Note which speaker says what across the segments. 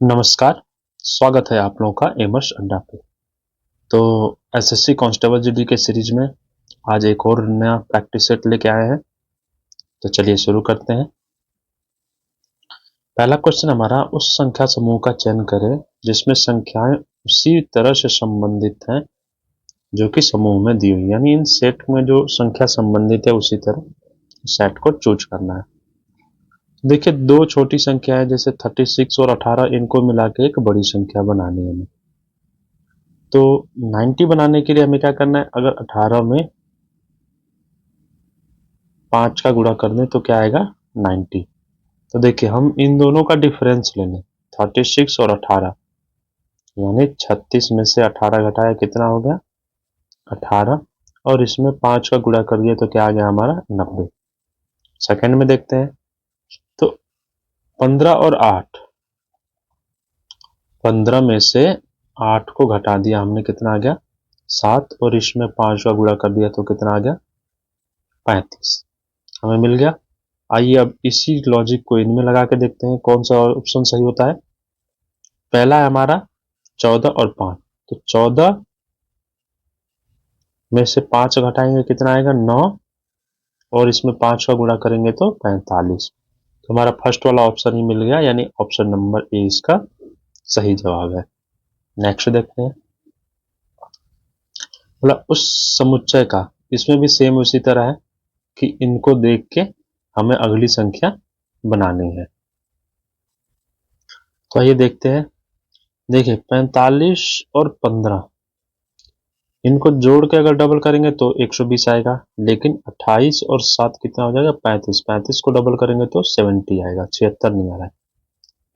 Speaker 1: नमस्कार, स्वागत है आप लोगों का एमर्स अड्डा पे। तो एसएससी कांस्टेबल जीडी के सीरीज में आज एक और नया प्रैक्टिस सेट लेके आए हैं। तो चलिए शुरू करते हैं। पहला क्वेश्चन हमारा, उस संख्या समूह का चयन करें जिसमें संख्याएं उसी तरह से संबंधित हैं जो कि समूह में दी हुई, यानी इन सेट में जो संख्या संबंधित है उसी तरह सेट को चूज करना है। देखिए, दो छोटी संख्याएं जैसे 36 और 18, इनको मिला के एक बड़ी संख्या बनानी है हमें। तो 90 बनाने के लिए हमें क्या करना है, अगर 18 में 5 का गुणा कर दें तो क्या आएगा 90। तो देखिए, हम इन दोनों का डिफरेंस ले लें, 36 और 18, यानी 36 में से 18 घटाया कितना हो गया 18, और इसमें 5 का गुणा कर दिया तो क्या आ गया हमारा 90। सेकंड में देखते हैं, तो 15 और 8, 15 में से 8 को घटा दिया हमने, कितना आ गया 7, और इसमें 5 का गुणा कर दिया तो कितना आ गया 35, हमें मिल गया। आइए अब इसी लॉजिक को इनमें लगा के देखते हैं कौन सा ऑप्शन सही होता है। पहला है हमारा 14 और 5, तो 14 में से 5 घटाएंगे कितना आएगा 9, और इसमें 5 का गुणा करेंगे तो 45। तो हमारा फर्स्ट वाला ऑप्शन ही मिल गया, यानी ऑप्शन नंबर ए इसका सही जवाब है। नेक्स्ट देखते हैं, बोला उस समुच्चय का, इसमें भी सेम उसी तरह है कि इनको देख के हमें अगली संख्या बनानी है। तो आइए देखते हैं। देखिए, 45 और 15, इनको जोड़ के अगर डबल करेंगे तो 120 आएगा, लेकिन 28 और 7 कितना हो जाएगा 35, 35 को डबल करेंगे तो 70 आएगा, 76 नहीं आ रहा है,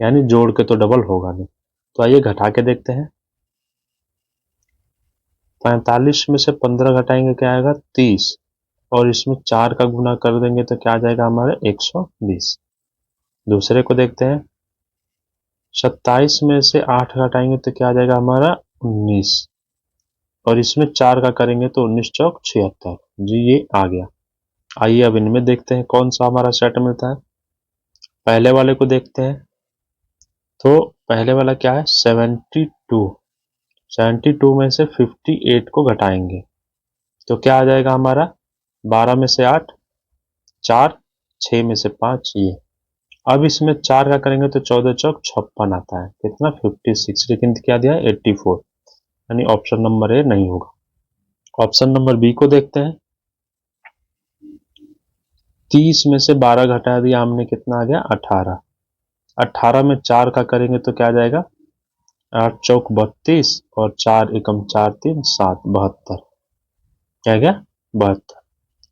Speaker 1: यानी जोड़ के तो डबल होगा नहीं। तो आइए घटा के देखते हैं। 45 में से 15 घटाएंगे क्या आएगा 30, और इसमें 4 का गुना कर देंगे तो क्या आ जाएगा हमारे 120। दूसरे को देखते हैं, 27 में से 8 घटाएंगे तो क्या आ जाएगा हमारा 19, और इसमें 4 का करेंगे तो 19 चौक 76 जी, ये आ गया। आइए अब इनमें देखते हैं कौन सा हमारा सेट मिलता है। पहले वाले को देखते हैं, तो पहले वाला क्या है 72, 72 में से 58 को घटाएंगे तो क्या आ जाएगा हमारा 12 में से 8, 4, 6 में से 5, ये। अब इसमें 4 का करेंगे तो 14 चौक 56 आता है, कितना 56, लेकिन क्या दिया है 84, यानी ऑप्शन नंबर ए नहीं होगा। ऑप्शन नंबर बी को देखते हैं। 30 में से 12 घटा दिया हमने, कितना आ गया 18, 18 में 4 का करेंगे तो क्या आ जाएगा 8 चौक 32, और 4 एकम 4 3 7, 72, क्या गया 72।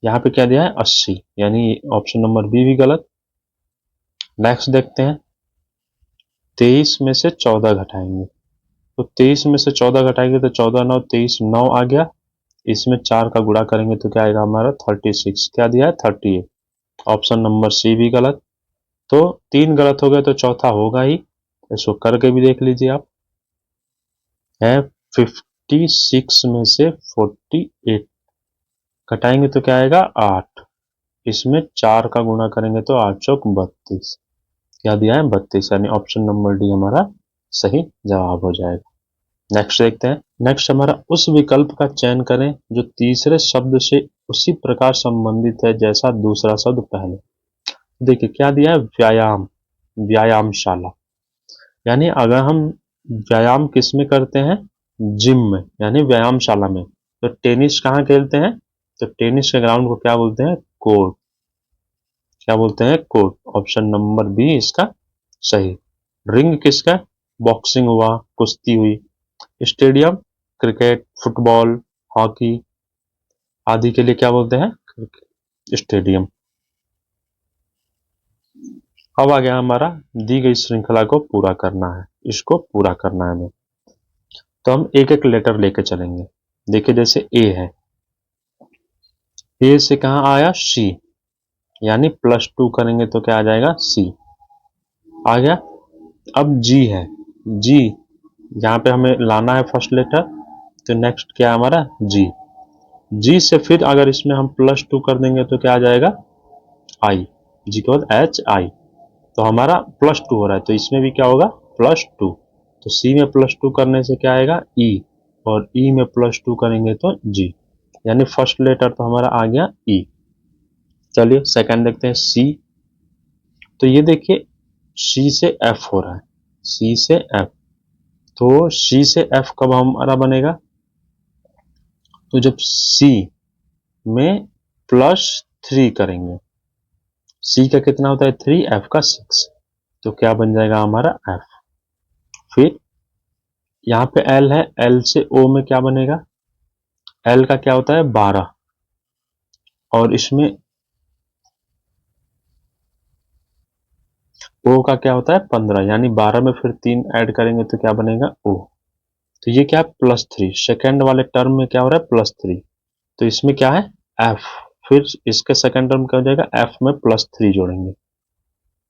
Speaker 1: यहाँ पे क्या दिया है 80, यानी ऑप्शन नंबर बी भी गलत। नेक्स्ट देखते हैं, 23 में से 14 घटाएंगे, तो 23 में से 14 घटाएंगे तो 14 9 23, 9 आ गया, इसमें 4 का गुणा करेंगे तो क्या आएगा हमारा 36, क्या दिया है 38, ऑप्शन नंबर सी भी गलत। तो 3 गलत हो गए तो चौथा होगा ही, इसको करके भी देख लीजिए आप। है 56 में से 48 घटाएंगे तो क्या आएगा 8, इसमें 4 का गुणा करेंगे तो 8 चौक 32, क्या दिया है 32, यानी ऑप्शन नंबर डी हमारा सही जवाब हो जाएगा। नेक्स्ट देखते हैं। नेक्स्ट हमारा, उस विकल्प का चयन करें जो तीसरे शब्द से उसी प्रकार संबंधित है जैसा दूसरा शब्द पहले। देखिए क्या दिया है व्यायाम, व्यायामशाला, यानी अगर हम व्यायाम किस में करते हैं जिम में, यानी व्यायामशाला में। तो टेनिस कहाँ खेलते हैं, तो टेनिस के ग्राउंड को क्या बोलते हैं कोर्ट, क्या बोलते हैं कोर्ट, ऑप्शन नंबर बी इसका सही। रिंग किसका, बॉक्सिंग हुआ, कुश्ती हुई। स्टेडियम क्रिकेट, फुटबॉल, हॉकी आदि के लिए क्या बोलते हैं स्टेडियम। अब आ गया हमारा दी गई श्रृंखला को पूरा करना है, इसको पूरा करना है हमें। तो हम एक एक लेटर लेके चलेंगे। देखिए जैसे ए है, ए से कहाँ आया सी, यानी +2 करेंगे तो क्या आ जाएगा सी, आ गया। अब जी है, जी यहाँ पे हमें लाना है फर्स्ट लेटर, तो नेक्स्ट क्या है हमारा जी, जी से फिर अगर इसमें हम +2 कर देंगे तो क्या आ जाएगा आई, जी के बाद एच आई, तो हमारा +2 हो रहा है तो इसमें भी क्या होगा +2, तो C में +2 करने से क्या आएगा E, और E में +2 करेंगे तो G, यानी फर्स्ट लेटर तो हमारा आ गया E। चलिए सेकंड देखते हैं C। तो ये देखिए C से F हो रहा है, C से F, तो C से F कब हमारा बनेगा, तो जब C में +3 करेंगे, C का कितना होता है 3, F का 6, तो क्या बन जाएगा हमारा F। फिर यहाँ पे L है, L से O में क्या बनेगा, L का क्या होता है 12, और इसमें O का क्या होता है 15, यानी 12 में फिर 3 ऐड करेंगे तो क्या बनेगा O। तो ये क्या है +3, सेकेंड वाले टर्म में क्या हो रहा है +3, तो इसमें क्या है F, फिर इसके सेकेंड टर्म क्या हो जाएगा F में +3 जोड़ेंगे,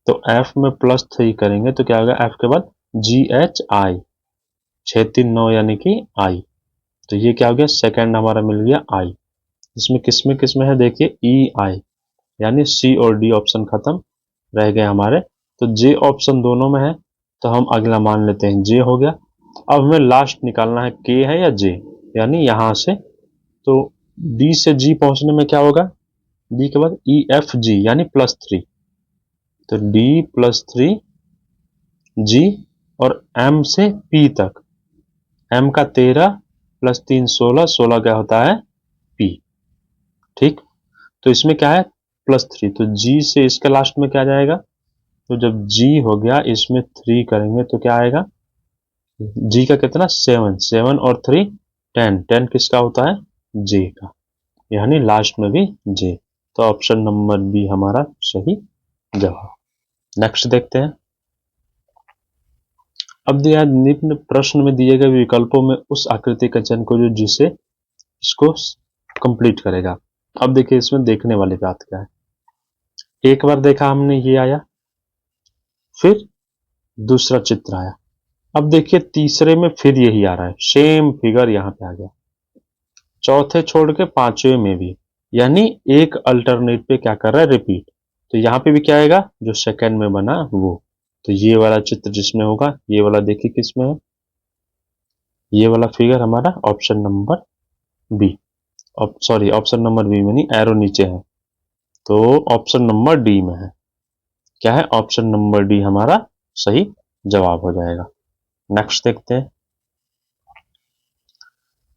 Speaker 1: तो F में +3 करेंगे तो क्या होगा F के बाद GHI, 639 यानी कि I, तो ये क्या हो गया सेकेंड हमारा मिल गया I। इसमें किसमें है देखिए EI, यानी C और D ऑप्शन खत्म रह गए हमारे, तो J ऑप्शन दोनों में है, तो हम अगला मान लेते हैं J हो गया। अब हमें लास्ट निकालना है K है या J, यानी यहां से, तो D से G पहुंचने में क्या होगा, D के बाद EFG यानी +3, तो D +3 G, और M से P तक, M का 13 +3 16, 16 क्या होता है P, ठीक। तो इसमें क्या है +3, तो G से इसके लास्ट में क्या जाएगा, तो जब G हो गया इसमें 3 करेंगे तो क्या आएगा, G का कितना 7, 7 और 3 10, 10 किसका होता है J का, यानी लास्ट में भी J, तो ऑप्शन नंबर बी हमारा सही जवाब। नेक्स्ट देखते हैं। अब दिया निम्न प्रश्न में दिए गए विकल्पों में उस आकृति का चयन करो जिसे इसको कंप्लीट करेगा। अब देखिए इसमें देखने वाली बात क्या है, एक बार देखा हमने ये आया, फिर दूसरा चित्र आया, अब देखिए तीसरे में फिर यही आ रहा है, सेम फिगर यहां पे आ गया, चौथे छोड़ के पांचवें में भी, यानी एक अल्टरनेट पे क्या कर रहा है रिपीट, तो यहां पे भी क्या आएगा जो सेकंड में बना वो, तो ये वाला चित्र जिसमें होगा, ये वाला देखिए किसमें है, ये वाला फिगर हमारा option number B, sorry option number B में नहीं, एरो नीचे है, तो ऑप्शन नंबर डी में है, क्या है ऑप्शन नंबर डी हमारा सही जवाब हो जाएगा। नेक्स्ट देखते हैं,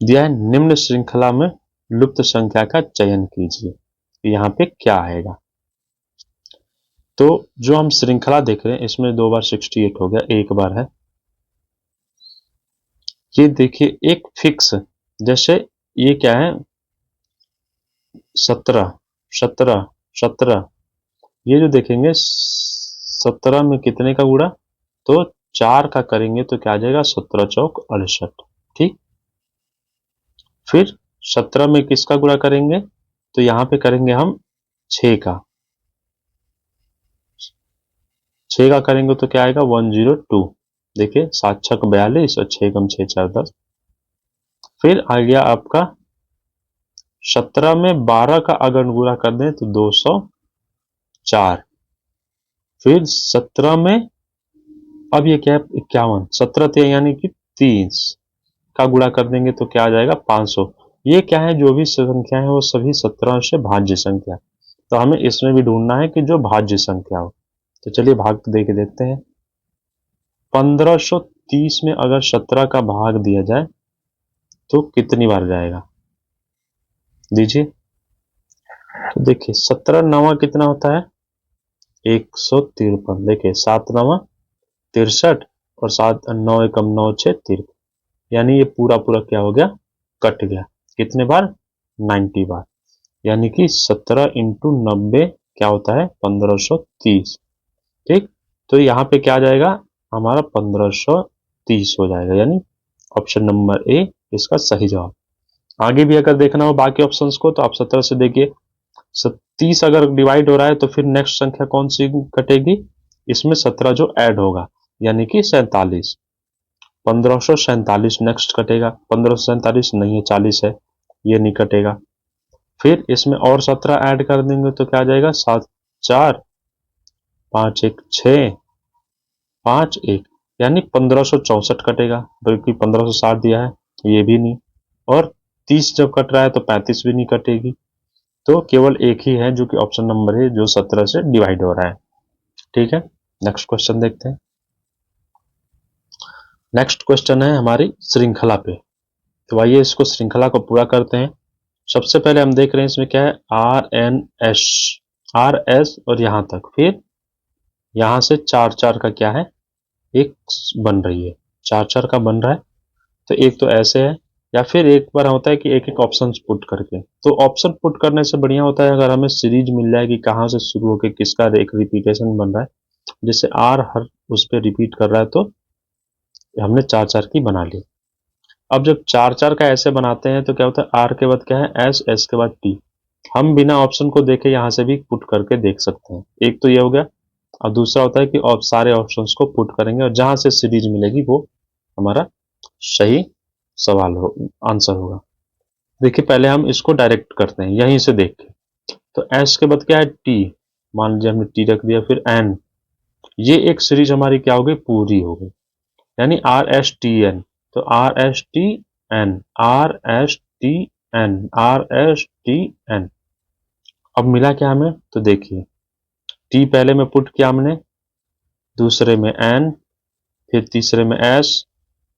Speaker 1: दिया है निम्न श्रृंखला में लुप्त संख्या का चयन कीजिए, यहां पे क्या आएगा, तो जो हम श्रृंखला देख रहे हैं इसमें 2 बार 68 हो गया, एक बार है, ये देखिए एक फिक्स, जैसे ये क्या है 17 17 17, ये जो देखेंगे 17 में कितने का गुणा, तो 4 का करेंगे तो क्या आ जाएगा 17 चौक 68, ठीक। फिर 17 में किसका गुणा करेंगे, तो यहां पे करेंगे हम 6 का, 6 का करेंगे तो क्या आएगा 102, देखिए 7 6 42 और 6 कम 6 4 10, फिर आ गया आपका 17 में 12 का अगर गुणा कर दें तो 204, फिर 17 में, अब ये क्या है 51, 17 थे यानी कि 30 का गुणा कर देंगे तो क्या आ जाएगा 500, ये क्या है जो भी संख्या है वो सभी 17 से भाज्य संख्या, तो हमें इसमें भी ढूंढना है कि जो भाज्य संख्या हो, तो चलिए भाग दे के देखते हैं। 1530 में अगर 17 का भाग दिया जाए तो कितनी बार जाएगा, दीजिए, तो देखिए 17 नवा कितना होता है 153, देखिए 7 नवा 63, और 7 9 एकम 9 6 53, यानी ये पूरा पूरा क्या हो गया कट गया, कितने बार 90 बार, यानी कि 17 इंटू 90 क्या होता है 1530, ठीक। तो यहाँ पे क्या आ जाएगा हमारा 1530 हो जाएगा, यानी ऑप्शन नंबर ए इसका सही जवाब। आगे भी अगर देखना हो बाकी ऑप्शंस को तो आप 17 से देखिए, 30 अगर डिवाइड हो रहा है तो फिर नेक्स्ट संख्या कौन सी कटेगी, इसमें 17 जो ऐड होगा यानी कि 47, 1547 नेक्स्ट कटेगा, 1547 नहीं है 40 है, ये नहीं कटेगा, फिर इसमें और 17 ऐड कर देंगे तो क्या आ जाएगा 7 4 5 1 6 5 1, यानी 1564 कटेगा, बल्कि 1560 दिया है, ये भी नहीं। और 30 जब कट रहा है तो 35 भी नहीं कटेगी। तो केवल एक ही है जो कि ऑप्शन नंबर है, जो 17 से डिवाइड हो रहा है। ठीक है, नेक्स्ट क्वेश्चन देखते हैं। नेक्स्ट क्वेश्चन है हमारी श्रृंखला पे। तो आइए इसको श्रृंखला को पूरा करते हैं। सबसे पहले हम देख रहे हैं इसमें क्या है, R N S, R S और यहां तक, फिर यहां से चार चार का क्या है, एक बन रही है, चार चार का बन रहा है। तो एक तो ऐसे है, या फिर एक बार होता है कि एक एक ऑप्शन पुट करके। तो ऑप्शन पुट करने से बढ़िया होता है अगर हमें सीरीज मिल जाए कि कहां से शुरू होकर किसका एक रिपीटेशन बन रहा है। जैसे आर हर उस पर रिपीट कर रहा है, तो हमने चार चार की बना ली। अब जब चार चार का ऐसे बनाते हैं तो क्या होता है, आर के बाद क्या है, एस, एस के बाद टी। हम बिना ऑप्शन को देखे यहां से भी पुट करके देख सकते हैं। एक तो ये हो गया, और दूसरा होता है कि आप सारे ऑप्शंस को पुट करेंगे और जहां से सीरीज मिलेगी वो हमारा सही सवाल हो, आंसर होगा। देखिए पहले हम इसको डायरेक्ट करते हैं यहीं से देख के। तो एस के बाद क्या है, टी, मान लीजिए हमने टी रख दिया, फिर एन। ये एक सीरीज हमारी क्या हो गई, पूरी हो गई, यानी आर एस टी एन। तो R S T N, R S T N, R S T N. अब मिला क्या हमें, तो देखिए टी पहले में पुट किया हमने, दूसरे में एन, फिर तीसरे में एस,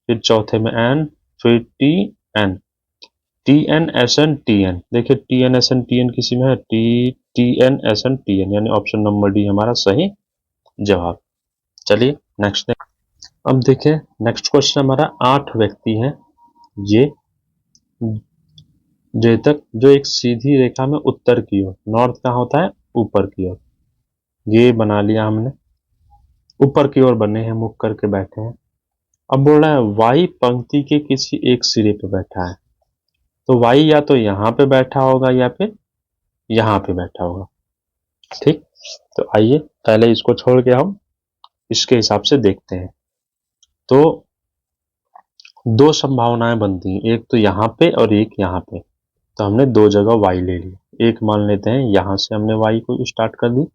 Speaker 1: फिर चौथे में एन, फिर T N, T N S N T N. देखिए T N S N T N किसी में है, T T N S N T N, यानी ऑप्शन नंबर डी हमारा सही जवाब। चलिए नेक्स्ट। अब देखिए नेक्स्ट क्वेश्चन हमारा, 8 व्यक्ति हैं ये, जे तक जो एक सीधी रेखा में उत्तर की ओर, नॉर्थ कहाँ होता है, ऊपर की ओर, ये बना लिया हमने, ऊपर की ओर बने हैं, मुख करके बैठे हैं। अब बोल रहा है वाई पंक्ति के किसी एक सिरे पे बैठा है। तो वाई या तो यहां पे बैठा होगा या फिर यहां पे बैठा होगा। ठीक, तो आइए पहले इसको छोड़ के हम इसके हिसाब से देखते हैं। तो दो संभावनाएं बनती हैं, एक तो यहाँ पे और एक यहाँ पे। तो हमने दो जगह वाई ले ली, एक मान लेते हैं यहां से हमने वाई को स्टार्ट कर दी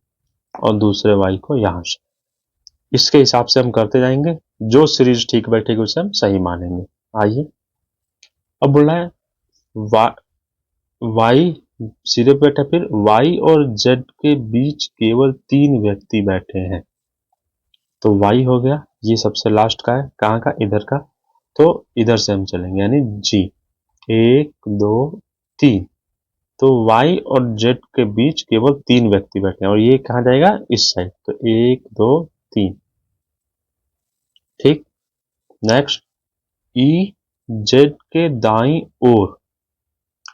Speaker 1: और दूसरे वाई को यहां से। इसके हिसाब से हम करते जाएंगे, जो सीरीज ठीक बैठेगी उसे हम सही मानेंगे। आइए, अब बोला है वाई सिरे पे बैठा, फिर वाई और जेड के बीच केवल 3 व्यक्ति बैठे हैं। तो वाई हो गया, ये सबसे लास्ट का है, कहाँ का, इधर का। तो इधर से हम चलेंगे, यानी जी, 1 2 3। तो y और z के बीच केवल 3 व्यक्ति बैठे हैं, और ये कहा जाएगा, इस साइड। तो 1 2 3। ठीक, नेक्स्ट, ई जेड के दाई ओर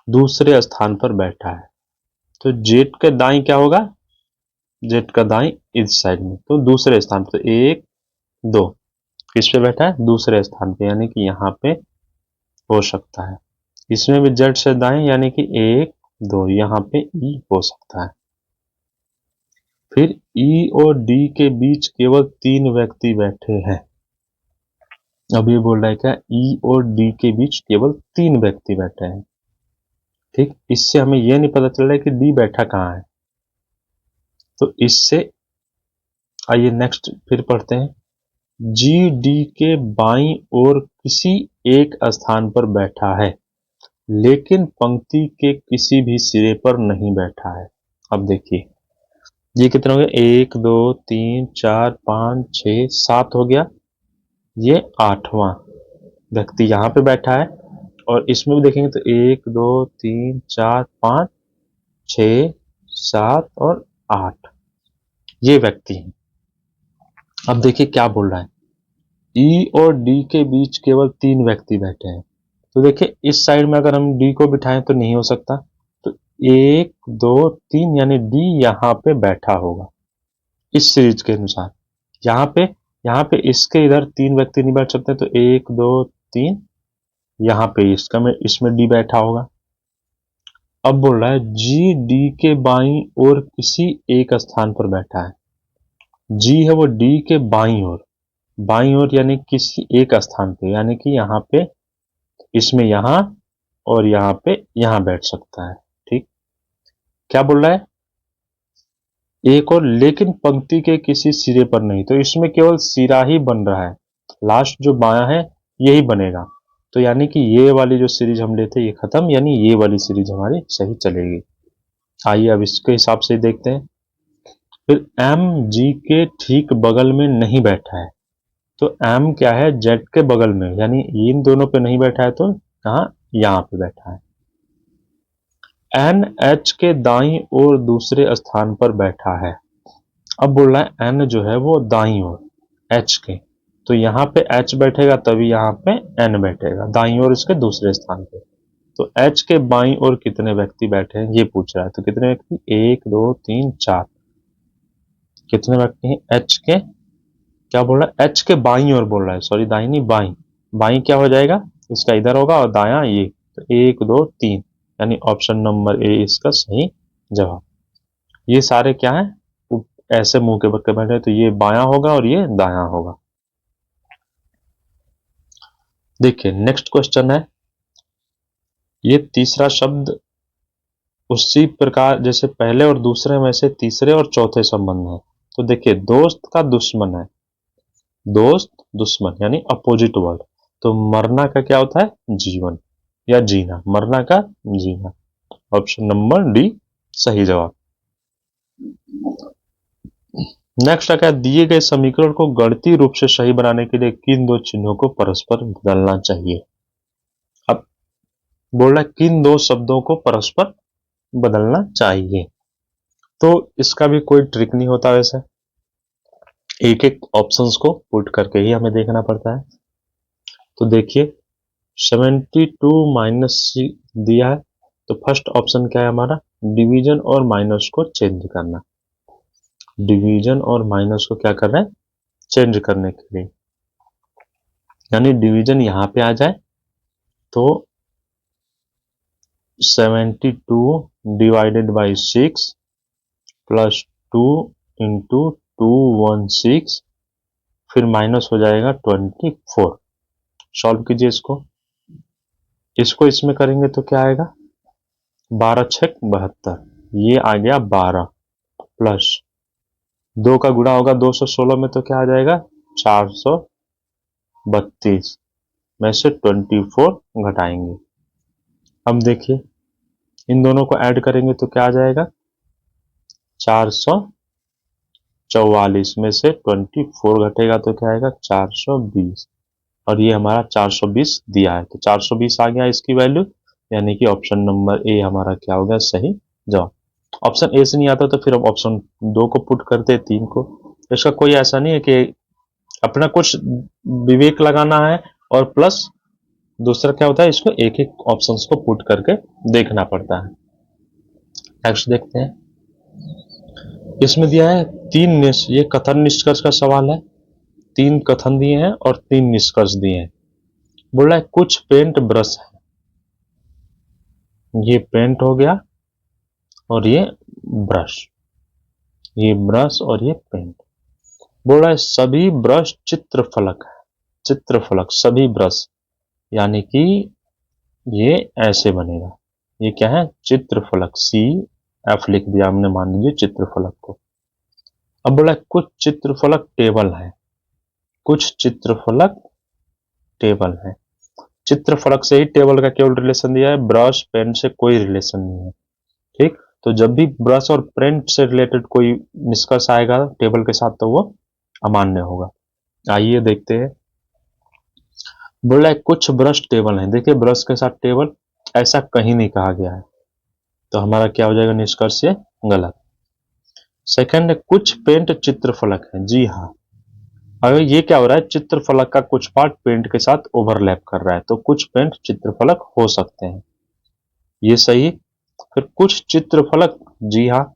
Speaker 1: दूसरे स्थान पर बैठा है। तो जेड के दाई क्या होगा, जेड का दाई इस साइड में, तो दूसरे स्थान पर। 1 2 किस पे बैठा है, दूसरे स्थान पे, यानी कि यहाँ पे हो सकता है। इसमें भी जेड से दाएं, यानी कि 1 2, यहाँ पे ई हो सकता है। फिर ई और डी के बीच केवल 3 व्यक्ति बैठे हैं। अब ये बोल रहा है क्या, ई और डी के बीच केवल 3 व्यक्ति बैठे हैं। ठीक, इससे हमें यह नहीं पता चल रहा है कि डी बैठा कहाँ है। तो इससे आइए नेक्स्ट फिर पढ़ते हैं, जी डी के बाईं ओर किसी एक स्थान पर बैठा है, लेकिन पंक्ति के किसी भी सिरे पर नहीं बैठा है। अब देखिए ये कितना हो गया, 1 2 3 4 5 6 7 हो गया, ये 8वां व्यक्ति यहाँ पे बैठा है। और इसमें भी देखेंगे तो 1 2 3 4 5 6 7 और 8 ये व्यक्ति हैं। अब देखिए क्या बोल रहा है, ई और डी के बीच केवल 3 व्यक्ति बैठे हैं। तो देखिए इस साइड में अगर हम डी को बिठाएं तो नहीं हो सकता। तो 1 2 3, यानी डी यहाँ पे बैठा होगा इस सीरीज के अनुसार। यहाँ पे इसके इधर 3 व्यक्ति नहीं बैठ सकते, तो 1 2 3, यहाँ पे इसका में इसमें डी बैठा होगा। अब बोल रहा है जी डी के बाईं ओर किसी एक स्थान पर बैठा है। जी है वो डी के बाईं ओर, बाईं ओर यानी किसी एक स्थान पे, यानी कि यहाँ पे, इसमें यहाँ और यहाँ पे यहाँ बैठ सकता है। ठीक, क्या बोल रहा है, एक और, लेकिन पंक्ति के किसी सिरे पर नहीं। तो इसमें केवल सिरा ही बन रहा है, लास्ट जो बायां है यही बनेगा। तो यानी कि ये वाली जो सीरीज हम लेते ये खत्म, यानी ये वाली सीरीज हमारी सही चलेगी। आइए अब इसके हिसाब से देखते हैं। फिर एम जी के ठीक बगल में नहीं बैठा है, तो एम क्या है, जेड के बगल में, यानी इन दोनों पे नहीं बैठा है तो कहाँ, यहाँ पे बैठा है। एन एच के दाईं ओर दूसरे स्थान पर बैठा है। अब बोल रहा है एन जो है वो दाईं ओर एच के, तो यहाँ पे एच बैठेगा तभी यहाँ पे एन बैठेगा, दाईं ओर इसके दूसरे स्थान पे। तो एच के बाईं ओर कितने व्यक्ति बैठे हैं ये पूछ रहा है, तो कितने व्यक्ति, 1 2 3 4। कितने व्यक्ति हैं एच के, क्या बोल रहा है, एच के बाईं ओर बोल रहा है, सॉरी दाईं नहीं बाईं। बाईं क्या हो जाएगा, इसका इधर होगा और दायां ये, तो 1 2 3, यानी ऑप्शन नंबर ए इसका सही जवाब। ये सारे क्या है, ऐसे मुंह के बक्के बैठे, तो ये बायां होगा और ये दायां होगा। देखिए नेक्स्ट क्वेश्चन है, ये तीसरा शब्द उसी प्रकार जैसे पहले और दूसरे में से तीसरे और चौथे संबंध है। तो देखिए दोस्त का दुश्मन है, दोस्त दुश्मन यानी अपोजिट वर्ड। तो मरना का क्या होता है, जीवन या जीना, मरना का जीना। ऑप्शन नंबर डी सही जवाब। नेक्स्ट क्या, दिए गए समीकरण को गणितीय रूप से सही बनाने के लिए किन दो चिन्हों को परस्पर बदलना चाहिए। अब बोल रहा है किन दो शब्दों को परस्पर बदलना चाहिए, तो इसका भी कोई ट्रिक नहीं होता, वैसे एक एक ऑप्शंस को पुट करके ही हमें देखना पड़ता है। तो देखिए 72 माइनस दिया है, तो फर्स्ट ऑप्शन क्या है हमारा, डिवीजन और माइनस को चेंज करना। डिवीजन और माइनस को क्या कर रहे हैं, चेंज करने के लिए, यानी डिवीजन यहां पे आ जाए तो 72 डिवाइडेड बाई 6 प्लस 2 इंटू 216, फिर माइनस हो जाएगा 24। सॉल्व कीजिए इसको, इसको इसमें करेंगे तो क्या आएगा, 12 छक 72, ये आ गया 12 प्लस 2 का गुणा होगा 216 में, तो क्या आ जाएगा 432 में से 24 घटाएंगे। अब देखिए इन दोनों को ऐड करेंगे तो क्या आ जाएगा, 444 में से 24 घटेगा तो क्या आएगा 420, और ये हमारा 420 दिया है, तो 420 आ गया इसकी वैल्यू, यानी कि ऑप्शन नंबर ए हमारा क्या हो गया सही जवाब। ऑप्शन ए से नहीं आता तो फिर हम ऑप्शन 2 को पुट करते, 3 को। इसका कोई ऐसा नहीं है कि अपना कुछ विवेक लगाना है और प्लस दूसरा क्या होता है, इसको एक एक ऑप्शंस को पुट करके देखना पड़ता है। नेक्स्ट देखते हैं, इसमें दिया है ये कथन निष्कर्ष का सवाल है, 3 कथन दिए हैं और 3 निष्कर्ष दिए हैं। बोल रहा है कुछ पेंट ब्रश है, ये पेंट हो गया और ये ब्रश, ये ब्रश और ये पेंट। बोल रहा है सभी ब्रश चित्रफलक है, चित्रफलक सभी ब्रश, यानी कि ये ऐसे बनेगा, ये क्या है चित्रफलक, सी एफ लिख दिया हमने मान लीजिए चित्रफलक को। अब बोला कुछ चित्रफलक टेबल है, कुछ चित्रफलक टेबल है, चित्रफलक से ही टेबल का केवल रिलेशन दिया है, ब्रश पेन से कोई रिलेशन नहीं है। ठीक, तो जब भी ब्रश और पेन से रिलेटेड कोई निष्कर्ष आएगा टेबल के साथ तो वो अमान्य होगा। आइए देखते हैं, बोला है कुछ ब्रश टेबल है, देखिए ब्रश के साथ टेबल ऐसा कहीं नहीं कहा गया है, तो हमारा क्या हो जाएगा निष्कर्ष से गलत। सेकंड है कुछ पेंट चित्रफलक है, जी हाँ, अगर ये क्या हो रहा है चित्रफलक का कुछ पार्ट पेंट के साथ ओवरलैप कर रहा है, तो कुछ पेंट चित्रफलक हो सकते हैं, ये सही। फिर कुछ चित्रफलक, जी हाँ,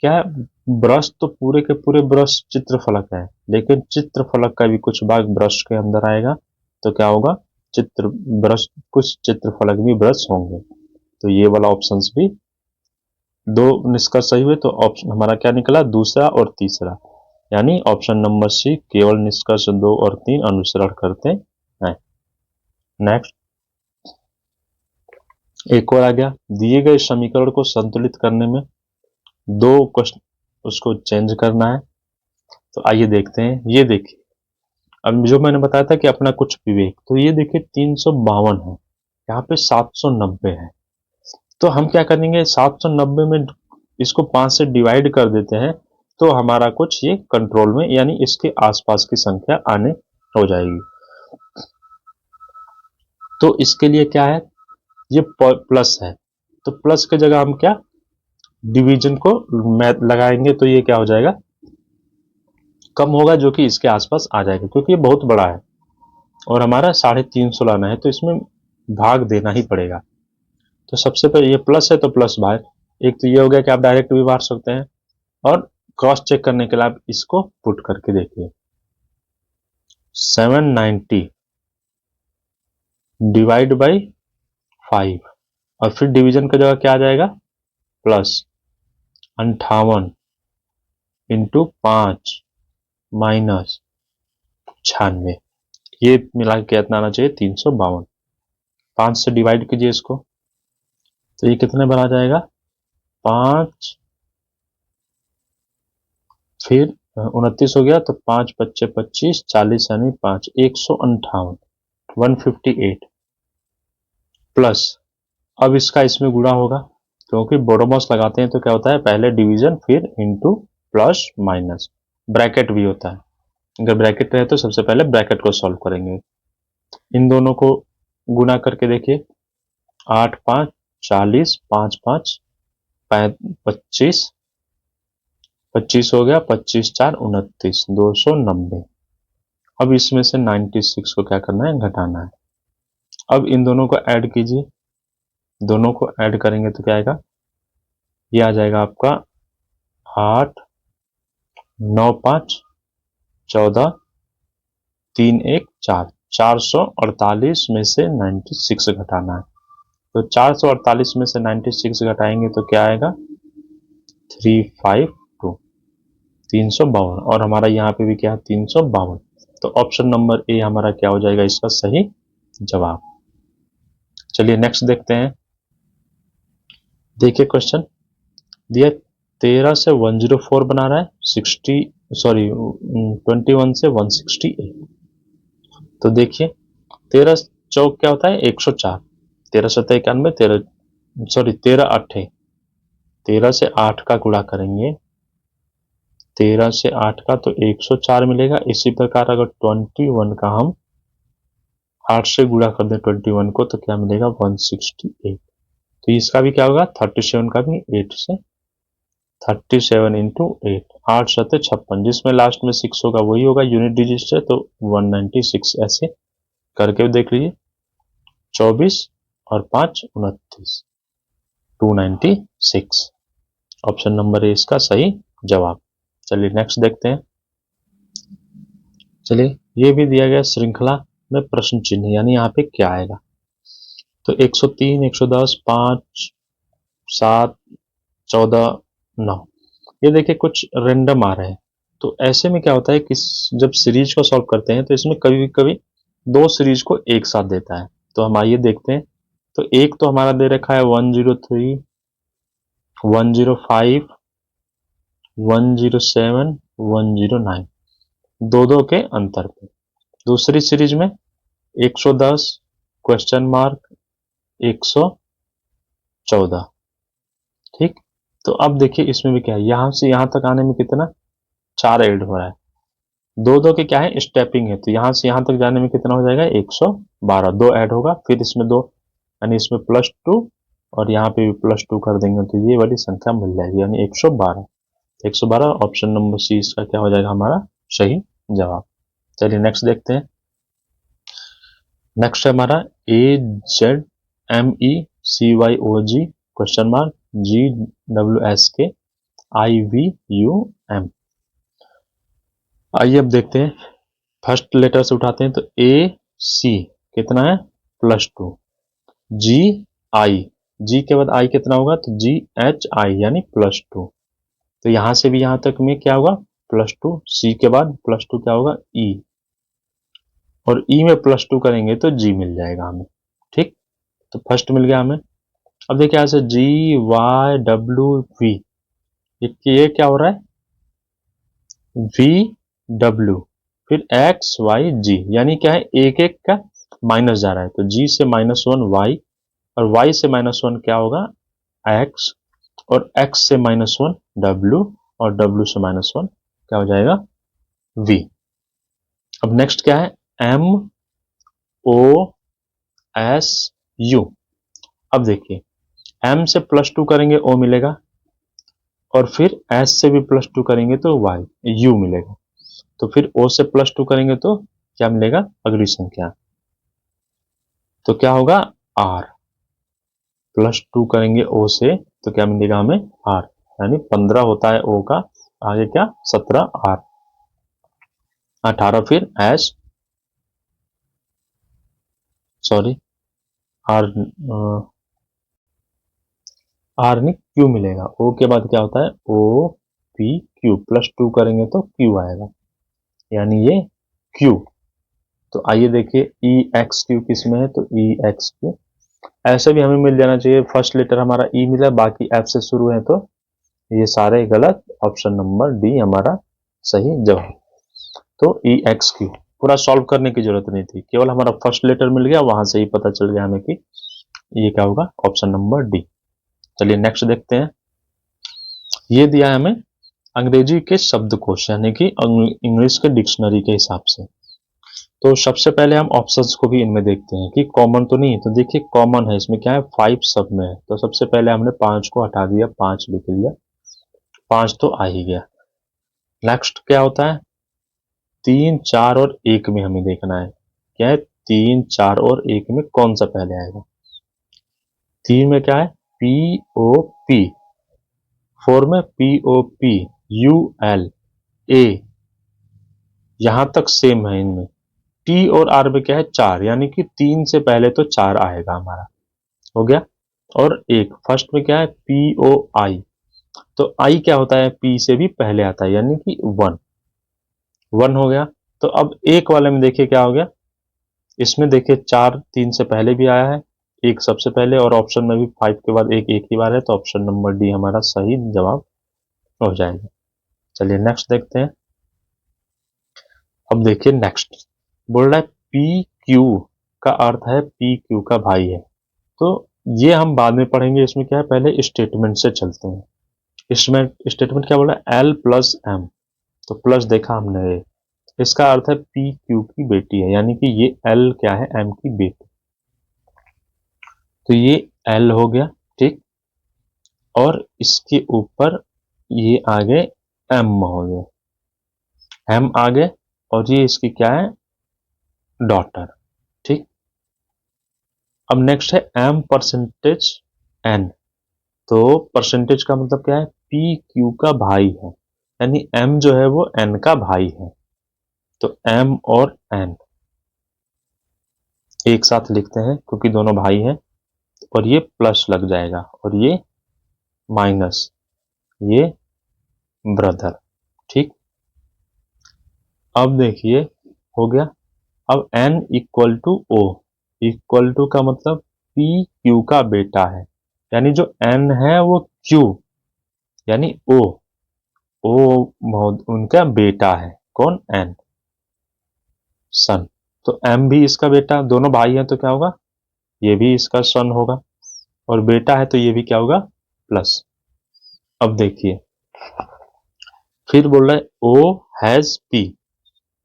Speaker 1: क्या है, ब्रश तो पूरे के पूरे ब्रश चित्रफलक है, लेकिन चित्रफलक का भी कुछ भाग ब्रश के अंदर आएगा, तो क्या होगा चित्र ब्रश, कुछ चित्रफलक भी ब्रश होंगे। तो ये वाला ऑप्शन भी 2 निष्कर्ष सही हुए, तो ऑप्शन हमारा क्या निकला दूसरा और तीसरा, यानी ऑप्शन नंबर सी केवल निष्कर्ष 2 और 3 अनुसरण करते हैं। नेक्स्ट एक और आ गया, दिए गए समीकरण को संतुलित करने में 2 क्वेश्चन उसको चेंज करना है, तो आइए देखते हैं। ये देखिए अब जो मैंने बताया था कि अपना कुछ विवेक, तो ये देखिए 352 है, यहाँ पे 790 है। तो हम क्या करेंगे, 790 में इसको 5 से डिवाइड कर देते हैं, तो हमारा कुछ ये कंट्रोल में यानी इसके आसपास की संख्या आने हो जाएगी। तो इसके लिए क्या है, ये प्लस है, तो प्लस की जगह हम क्या डिवीजन को लगाएंगे, तो ये क्या हो जाएगा, कम होगा, जो कि इसके आसपास आ जाएगा, क्योंकि ये बहुत बड़ा है और हमारा 350 लाना है, तो इसमें भाग देना ही पड़ेगा। तो सबसे पहले ये प्लस है तो प्लस भाग, एक तो ये हो गया कि आप डायरेक्ट भी मार सकते हैं, और क्रॉस चेक करने के लिए आप इसको पुट करके देखिए, 790 डिवाइड बाई 5, और फिर डिवीजन की जगह क्या आ जाएगा, प्लस 58 इंटू 5 माइनस 96, ये मिला के कितना आना चाहिए, 352। 5 से डिवाइड कीजिए इसको, तो ये कितने बना जाएगा, 5 फिर 29 हो गया, तो 5 बच्चे 25, 40 यानी 5, 158, 158 प्लस, अब इसका इसमें गुणा होगा, क्योंकि बोडोमॉस लगाते हैं तो क्या होता है, पहले डिवीजन फिर इंटू प्लस माइनस, ब्रैकेट भी होता है, अगर ब्रैकेट रहे तो सबसे पहले ब्रैकेट को सॉल्व करेंगे। इन दोनों को गुणा करके देखिए, 8 5 40, 5 5 25, 25 हो गया, 25 4 29, 290। अब इसमें से 96 को क्या करना है, घटाना है। अब इन दोनों को ऐड कीजिए, दोनों को ऐड करेंगे तो क्या आएगा, ये आ जाएगा आपका 8 9 5 14 3 1 4, 448 में से 96 घटाना है। तो 448 में से 96 घटाएंगे तो क्या आएगा, 352, 352, और हमारा यहाँ पे भी क्या है, 352। तो ऑप्शन नंबर ए हमारा क्या हो जाएगा, इसका सही जवाब। चलिए नेक्स्ट देखते हैं। देखिए क्वेश्चन दिया, 13 से 104 बना रहा है, 21 से 168। तो देखिए 13 चौक क्या होता है, 104, 13 7 91, 13 8, 13 से 8 का गुणा करेंगे, 13 से 8 का तो 104 मिलेगा। इसी प्रकार अगर 21 का हम 8 से गुणा कर दें 21 को, तो क्या मिलेगा, 168। तो इसका भी क्या होगा, 37 का भी 8 से, 37 इंटू 8, 8 7 56, जिसमें लास्ट में 6 होगा वही होगा यूनिट डिजिट से, तो 196 ऐसे करके देख लीजिए, 24 और 5 29, 296, ऑप्शन नंबर ए इसका सही जवाब। चलिए नेक्स्ट देखते हैं। चलिए ये भी दिया गया श्रृंखला में प्रश्न चिन्ह, यानी यहाँ पे क्या आएगा, तो 103 110 5 7 14 9, ये देखिए कुछ रेंडम आ रहे हैं। तो ऐसे में क्या होता है कि जब सीरीज को सॉल्व करते हैं तो इसमें कभी कभी दो सीरीज को एक साथ देता है। तो हम आइए देखते हैं। तो एक तो हमारा दे रखा है 103 105 107 109, दो के अंतर पे। दूसरी सीरीज में 110 क्वेश्चन मार्क 114, ठीक। तो अब देखिए इसमें भी क्या है, यहां से यहां तक आने में कितना, 4 ऐड हो रहा है, दो के क्या है, स्टेपिंग है, तो यहां से यहां तक जाने में कितना हो जाएगा, 112, दो ऐड होगा, फिर इसमें दो, यानी इसमें +2, और यहाँ पे भी +2 कर देंगे तो ये वाली संख्या मिल जाएगी, यानी 112। 112 ऑप्शन नंबर सी इसका क्या हो जाएगा, हमारा सही जवाब। चलिए नेक्स्ट देखते हैं। नेक्स्ट है हमारा AZMECYOG question mark GWSK IVUM। आइए अब देखते हैं, फर्स्ट लेटर से उठाते हैं, तो AC कितना है, +2, G के बाद I कितना होगा, तो GHI यानी +2, तो यहां से भी यहां तक में क्या होगा, +2, C के बाद +2 क्या होगा, E, और E में +2 करेंगे तो G मिल जाएगा हमें, ठीक। तो फर्स्ट मिल गया हमें। अब देखिए यहां से GYWV, ये क्या हो रहा है, VW, फिर एक्स वाई जी, यानी क्या है, एक एक का माइनस जा रहा है, तो जी से -1 वाई, और वाई से -1 क्या होगा, एक्स, और एक्स से -1 डब्ल्यू, और डब्ल्यू से -1 क्या हो जाएगा, वी। अब नेक्स्ट क्या है, एम ओ एस यू। अब देखिए, एम से +2 करेंगे ओ मिलेगा, और फिर एस से भी +2 करेंगे तो वाई यू मिलेगा, तो फिर ओ से +2 करेंगे तो क्या मिलेगा, अगली संख्या, तो क्या होगा, आर। +2 करेंगे ओ से तो क्या मिलेगा हमें, आर, यानी 15 होता है ओ का, आगे क्या, 17 आर, 18 फिर एस, सॉरी, आर, आर नहीं क्यू मिलेगा, ओ के बाद क्या होता है, ओ पी क्यू, +2 करेंगे तो क्यू आएगा, यानी ये क्यू। तो आइए देखिए, ई एक्स क्यू किस में है, तो ई एक्स क्यू, ऐसे भी हमें मिल जाना चाहिए, फर्स्ट लेटर हमारा ई मिला, बाकी एफ से शुरू है, तो ये सारे गलत, ऑप्शन नंबर डी हमारा सही जवाब। तो ई एक्स क्यू पूरा सॉल्व करने की जरूरत नहीं थी, केवल हमारा फर्स्ट लेटर मिल गया, वहां से ही पता चल गया हमें कि ये क्या होगा, ऑप्शन नंबर डी। चलिए नेक्स्ट देखते हैं। ये दिया है हमें अंग्रेजी के शब्दकोश, यानी कि इंग्लिश के डिक्शनरी के हिसाब से। तो सबसे पहले हम ऑप्शंस को भी इनमें देखते हैं कि कॉमन तो नहीं है, तो देखिए कॉमन है, इसमें क्या है, 5 सब में है, तो सबसे पहले हमने 5 को हटा दिया, 5 लिख लिया, 5 तो आ ही गया। नेक्स्ट क्या होता है, 3, 4 और 1 में हमें देखना है, क्या है, 3, 4 और 1 में कौन सा पहले आएगा। 3 में क्या है, पी ओ पी, 4 में P O P U L A, यहां तक सेम है इनमें। टी और आर में क्या है, 4, यानी कि 3 से पहले तो 4 आएगा हमारा, हो गया। और एक फर्स्ट में क्या है, पी ओ आई, तो आई क्या होता है, पी से भी पहले आता है, यानी कि 1, 1 हो गया। तो अब एक वाले में देखिए क्या हो गया, इसमें देखिए 4 3 से पहले भी आया है, एक सबसे पहले, और ऑप्शन में भी 5 के बाद एक एक ही बार है, तो ऑप्शन नंबर डी हमारा सही जवाब हो जाएगा। चलिए नेक्स्ट देखते हैं। अब देखिए नेक्स्ट बोल रहा है पी क्यू का अर्थ है पी क्यू का भाई है, तो ये हम बाद में पढ़ेंगे, इसमें क्या है, पहले स्टेटमेंट से चलते हैं। इसमें स्टेटमेंट क्या बोला, एल प्लस एम, तो प्लस देखा हमने, ये इसका अर्थ है पी क्यू की बेटी है, यानी कि ये एल क्या है, एम की बेटी, तो ये एल हो गया, ठीक, और इसके ऊपर ये आगे एम हो गया, एम आगे, और ये इसकी क्या है, डॉटर, ठीक। अब नेक्स्ट है एम परसेंटेज एन, तो परसेंटेज का मतलब क्या है, पी क्यू का भाई है, यानी एम जो है वो एन का भाई है, तो एम और एन एक साथ लिखते हैं क्योंकि दोनों भाई हैं, और ये प्लस लग जाएगा, और ये माइनस, ये ब्रदर, ठीक। अब देखिए हो गया। अब N equal to O, equal to का मतलब पी क्यू का बेटा है, यानी जो एन है वो क्यू, यानी ओ, ओ उनका बेटा है, कौन, एन, सन, तो एम भी इसका बेटा, दोनों भाई हैं तो क्या होगा, ये भी इसका सन होगा, और बेटा है तो ये भी क्या होगा, प्लस। अब देखिए फिर बोल रहा है ओ हैज पी,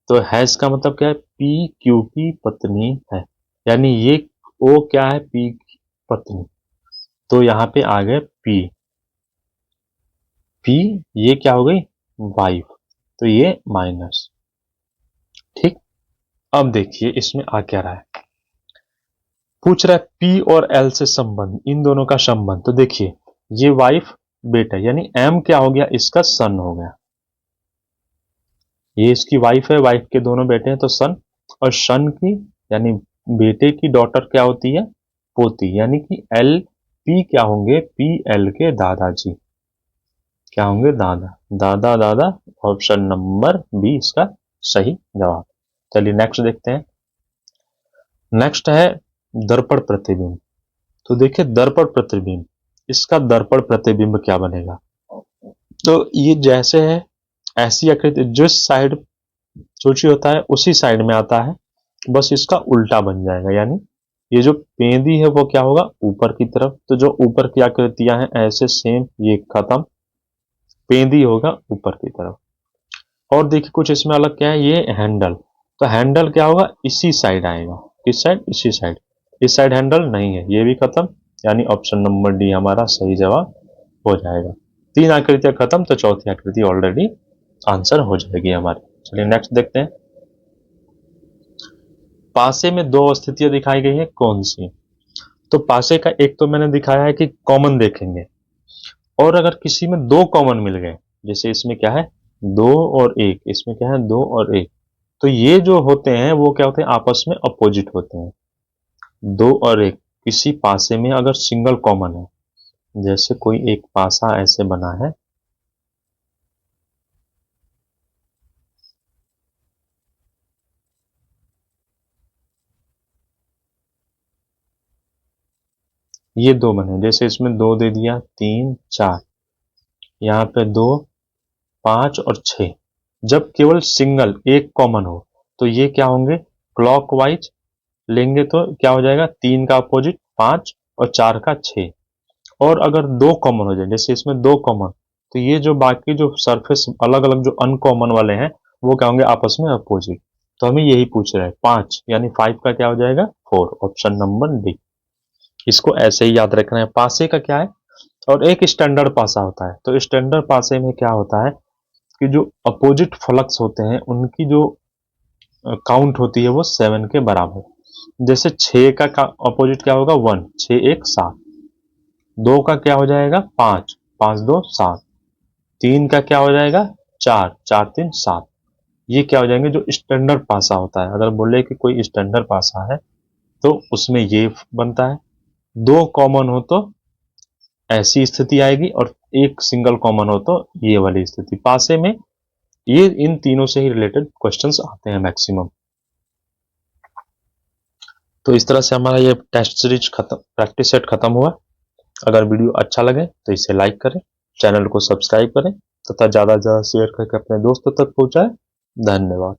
Speaker 1: तो हैज का मतलब क्या है, पी क्यू की पत्नी है, यानी ये ओ क्या है, पी की पत्नी, तो यहां पे आ गए पी, पी ये क्या हो गई, वाइफ, तो ये माइनस, ठीक। अब देखिए इसमें आ क्या रहा है, पूछ रहा है पी और एल से संबंध, इन दोनों का संबंध, तो देखिए ये वाइफ बेटा, यानी एम क्या हो गया, इसका सन हो गया, ये इसकी वाइफ है, वाइफ के दोनों बेटे हैं तो सन, और सन की यानी बेटे की डॉटर क्या होती है, पोती, यानी कि एल पी क्या होंगे, पी एल के दादाजी, क्या होंगे, दादा, दादा दादा, ऑप्शन नंबर बी इसका सही जवाब। चलिए नेक्स्ट देखते हैं। नेक्स्ट है दर्पण प्रतिबिंब, तो देखिए दर्पण प्रतिबिंब, इसका दर्पण प्रतिबिंब क्या बनेगा, तो ये जैसे है ऐसी आकृति, जिस साइड चोची होता है उसी साइड में आता है, बस इसका उल्टा बन जाएगा, यानी ये जो पेंदी है वो क्या होगा ऊपर की तरफ। तो जो ऊपर की आकृतियां हैं ऐसे सेम ये खत्म, पेंदी होगा ऊपर की तरफ। और देखिए कुछ इसमें अलग क्या है, ये हैंडल, तो हैंडल क्या होगा इसी साइड आएगा, किस साइड, इसी साइड, इस साइड हैंडल नहीं है, ये भी खत्म, यानी ऑप्शन नंबर डी हमारा सही जवाब हो जाएगा। तीन आकृतियां खत्म, तो चौथी आकृति ऑलरेडी आंसर हो जाएगी हमारी। चलिए नेक्स्ट देखते हैं। पासे में दो स्थितियां दिखाई गई है, कौन सी? तो पासे का एक तो मैंने दिखाया है कि कॉमन देखेंगे, और अगर किसी में दो कॉमन मिल गए, जैसे इसमें क्या है दो और एक, इसमें क्या है दो और एक, तो ये जो होते हैं वो क्या होते हैं आपस में अपोजिट होते हैं। दो और एक किसी पासे में अगर सिंगल कॉमन है, जैसे कोई एक पासा ऐसे बना है, ये दो बने, जैसे इसमें दो दे दिया, तीन चार, यहाँ पे दो, पांच और छह। जब केवल सिंगल एक कॉमन हो तो ये क्या होंगे क्लॉकवाइज लेंगे, तो क्या हो जाएगा तीन का अपोजिट पांच और चार का छह। और अगर दो कॉमन हो जाए, जैसे इसमें दो कॉमन, तो ये जो बाकी जो सरफेस अलग अलग जो अनकॉमन वाले हैं वो क्या होंगे आपस में अपोजिट। तो हमें यही पूछ रहा है पांच, यानी फाइव का क्या हो जाएगा फोर, ऑप्शन नंबर डी। इसको ऐसे ही याद रखना है। पासे का क्या है, और एक स्टैंडर्ड पासा होता है, तो स्टैंडर्ड पासे में क्या होता है कि जो अपोजिट फ्लक्स होते हैं उनकी जो काउंट होती है वो सेवन के बराबर। जैसे छह का अपोजिट क्या होगा वन, छह एक सात, दो का क्या हो जाएगा पांच, पांच दो सात, तीन का क्या हो जाएगा चार, चार तीन सात। ये क्या हो जाएंगे जो स्टैंडर्ड पासा होता है। अगर बोले कि कोई स्टैंडर्ड पासा है तो उसमें ये बनता है। दो कॉमन हो तो ऐसी स्थिति आएगी, और एक सिंगल कॉमन हो तो ये वाली स्थिति। पासे में ये इन तीनों से ही रिलेटेड क्वेश्चंस आते हैं मैक्सिमम। तो इस तरह से हमारा ये टेस्ट सीरीज खत्म, प्रैक्टिस सेट खत्म हुआ। अगर वीडियो अच्छा लगे तो इसे लाइक करें, चैनल को सब्सक्राइब करें तथा ज़्यादा से ज़्यादा शेयर करके अपने दोस्तों तक पहुंचाएं। धन्यवाद।